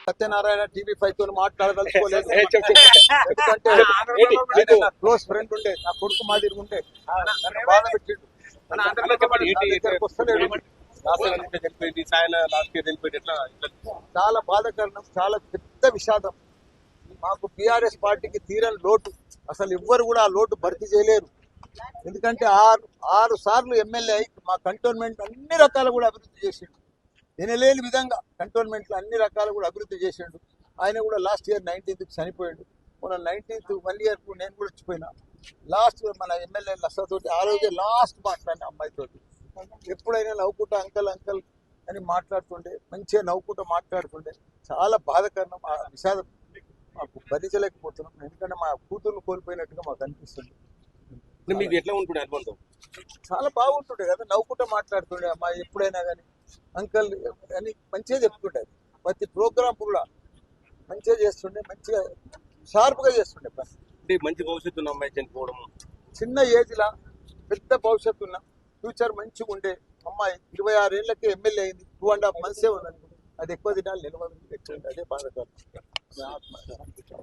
Satyanarayana TV5 తో మాట్లాడదలుచుకోలేదు. Close friend ఉండే, నా కొడుకు మాదిరి ఉండే, బాధ పెట్టిండు. చాలా బాధాకరణం, చాలా పెద్ద విషాదం. మాకు బీఆర్ఎస్ పార్టీకి తీరని లోటు. అసలు ఎవ్వరు కూడా ఆ లోటు భర్తీ చేయలేరు. ఎందుకంటే ఆరు సార్లు ఎమ్మెల్యే అయి మా కంటోన్మెంట్ అన్ని రకాలు కూడా అభివృద్ధి చేసిండు. వినలేని విధంగా కంటోన్మెంట్లో అన్ని రకాలు కూడా అభివృద్ధి చేసిండు. ఆయన కూడా లాస్ట్ ఇయర్ 19th చనిపోయాడు. మన 19th 1 year నేను కూడా వచ్చిపోయినా. లాస్ట్ మన ఎమ్మెల్యే లసతోటి ఆ రోజే లాస్ట్ మాట్లాడిన అమ్మాయితోటి. ఎప్పుడైనా నవ్వుకుంటా అంకల్ అంకల్ అని మాట్లాడుతుండే, మంచిగా నవ్వుకుంటూ మాట్లాడుతుండే. చాలా బాధాకరణం. ఆ విషాదం మాకు భరించలేకపోతున్నాం. ఎందుకంటే మా కూతుర్లు కోల్పోయినట్టుగా మాకు అనిపిస్తుంది. మీకు ఎట్లా ఉంటుండే అనుబంధం? చాలా బాగుంటుండే కదా, నవ్వుకుంటూ మాట్లాడుతుండే. మా ఎప్పుడైనా కానీ అంకల్ అని మంచిగా చెప్తుండే. ప్రతి ప్రోగ్రామ్ కూడా మంచిగా చేస్తుండే, మంచిగా షార్ప్గా చేస్తుండే పని. అంటే మంచి భవిష్యత్తు ఉన్న అమ్మాయి చనిపోవడం, చిన్న ఏజ్లా పెద్ద భవిష్యత్తు ఉన్న ఫ్యూచర్ మంచిగా ఉండే అమ్మాయి 26 ఏళ్ళకే ఎమ్మెల్యే అయింది. 2.5 months ఉంది. అది ఎక్కువ దినాలు నిలవదు. అదే బాధ.